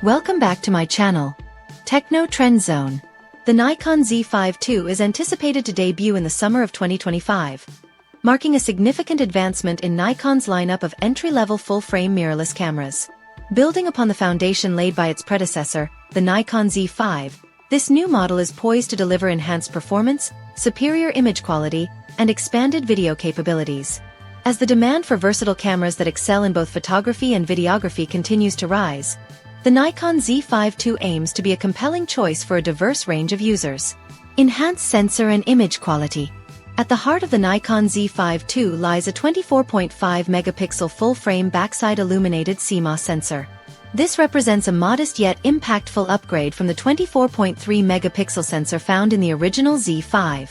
Welcome back to my channel, Techno Trend Zone. The Nikon Z5 II is anticipated to debut in the summer of 2025, marking a significant advancement in Nikon's lineup of entry-level full-frame mirrorless cameras. Building upon the foundation laid by its predecessor, the Nikon Z5, this new model is poised to deliver enhanced performance, superior image quality, and expanded video capabilities. As the demand for versatile cameras that excel in both photography and videography continues to rise, the Nikon Z5 II aims to be a compelling choice for a diverse range of users. Enhanced sensor and image quality. At the heart of the Nikon Z5 II lies a 24.5 megapixel full-frame backside illuminated CMOS sensor. This represents a modest yet impactful upgrade from the 24.3 megapixel sensor found in the original Z5.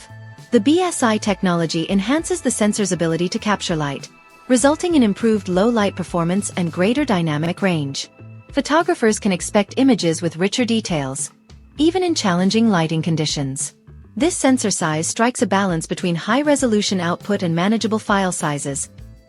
The BSI technology enhances the sensor's ability to capture light, resulting in improved low-light performance and greater dynamic range. Photographers can expect images with richer details, even in challenging lighting conditions. This sensor size strikes a balance between high-resolution output and manageable file sizes,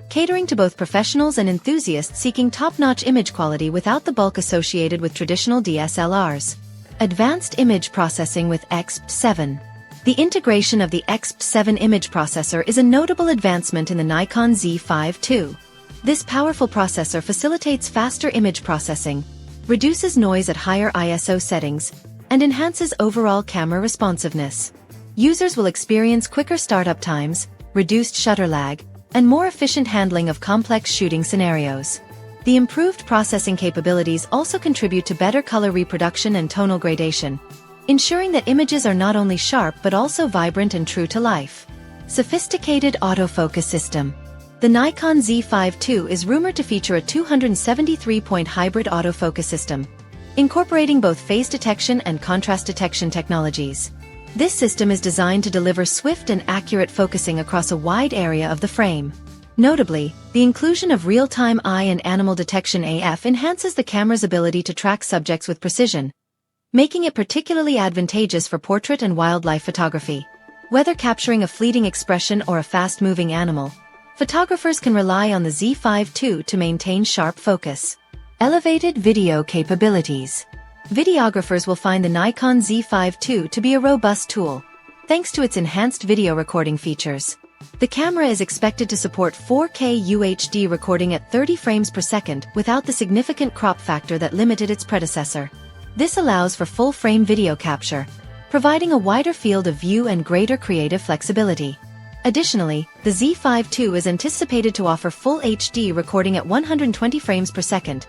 catering to both professionals and enthusiasts seeking top-notch image quality without the bulk associated with traditional DSLRs. Advanced image processing with XP7. The integration of the XP7 image processor is a notable advancement in the Nikon Z5 II. This powerful processor facilitates faster image processing, reduces noise at higher ISO settings, and enhances overall camera responsiveness. Users will experience quicker startup times, reduced shutter lag, and more efficient handling of complex shooting scenarios. The improved processing capabilities also contribute to better color reproduction and tonal gradation, ensuring that images are not only sharp but also vibrant and true to life. Sophisticated autofocus system. The Nikon Z5 II is rumored to feature a 273-point hybrid autofocus system, incorporating both phase detection and contrast detection technologies. This system is designed to deliver swift and accurate focusing across a wide area of the frame. Notably, the inclusion of real-time eye and animal detection AF enhances the camera's ability to track subjects with precision, making it particularly advantageous for portrait and wildlife photography. Whether capturing a fleeting expression or a fast-moving animal, photographers can rely on the Z5 II to maintain sharp focus. Elevated video capabilities. Videographers will find the Nikon Z5 II to be a robust tool, thanks to its enhanced video recording features. The camera is expected to support 4K UHD recording at 30 frames per second without the significant crop factor that limited its predecessor. This allows for full-frame video capture, providing a wider field of view and greater creative flexibility. Additionally, the Z5 II is anticipated to offer full HD recording at 120 frames per second,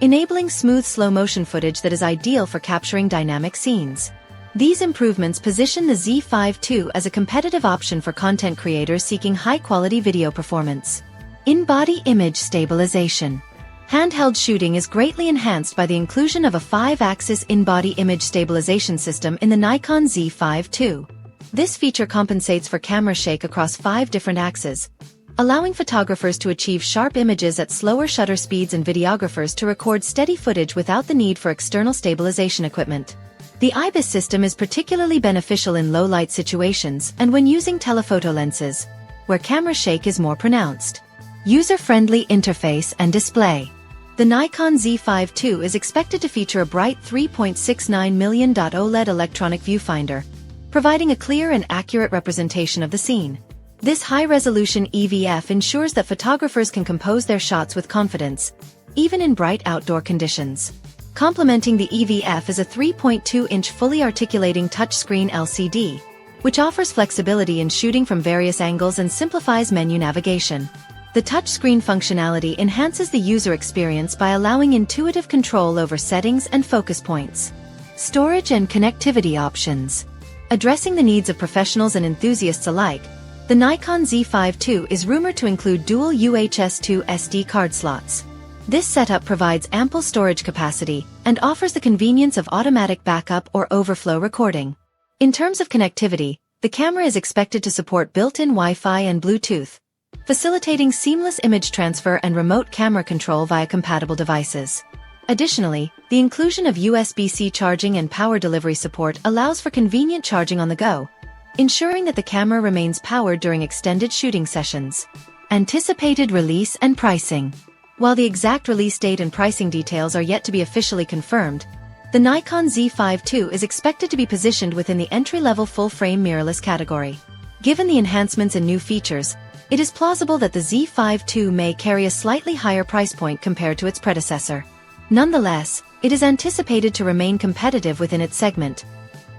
enabling smooth slow-motion footage that is ideal for capturing dynamic scenes. These improvements position the Z5 II as a competitive option for content creators seeking high-quality video performance. In-body image stabilization. Handheld shooting is greatly enhanced by the inclusion of a 5-axis in-body image stabilization system in the Nikon Z5 II. This feature compensates for camera shake across 5 different axes, allowing photographers to achieve sharp images at slower shutter speeds and videographers to record steady footage without the need for external stabilization equipment. The IBIS system is particularly beneficial in low-light situations and when using telephoto lenses, where camera shake is more pronounced. User-friendly interface and display. The Nikon Z5 II is expected to feature a bright 3.69 million OLED electronic viewfinder, providing a clear and accurate representation of the scene. This high-resolution EVF ensures that photographers can compose their shots with confidence, even in bright outdoor conditions. Complementing the EVF is a 3.2-inch fully articulating touchscreen LCD, which offers flexibility in shooting from various angles and simplifies menu navigation. The touchscreen functionality enhances the user experience by allowing intuitive control over settings and focus points. Storage and connectivity options. Addressing the needs of professionals and enthusiasts alike, the Nikon Z5 II is rumored to include dual UHS-2 SD card slots. This setup provides ample storage capacity and offers the convenience of automatic backup or overflow recording. In terms of connectivity, the camera is expected to support built-in Wi-Fi and Bluetooth, facilitating seamless image transfer and remote camera control via compatible devices. Additionally, the inclusion of USB-C charging and power delivery support allows for convenient charging on the go, ensuring that the camera remains powered during extended shooting sessions. Anticipated release and pricing. While the exact release date and pricing details are yet to be officially confirmed, the Nikon Z5 II is expected to be positioned within the entry-level full-frame mirrorless category. Given the enhancements and new features, it is plausible that the Z5 II may carry a slightly higher price point compared to its predecessor. Nonetheless, it is anticipated to remain competitive within its segment,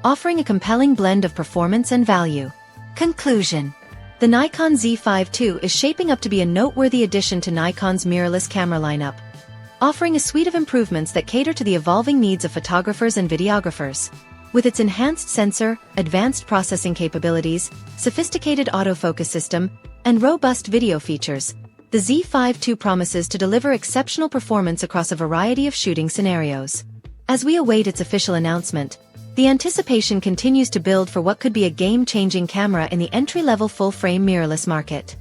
offering a compelling blend of performance and value. Conclusion: the Nikon Z5 II is shaping up to be a noteworthy addition to Nikon's mirrorless camera lineup, offering a suite of improvements that cater to the evolving needs of photographers and videographers. With its enhanced sensor, advanced processing capabilities, sophisticated autofocus system, and robust video features, the Z5 II promises to deliver exceptional performance across a variety of shooting scenarios. As we await its official announcement, the anticipation continues to build for what could be a game-changing camera in the entry-level full-frame mirrorless market.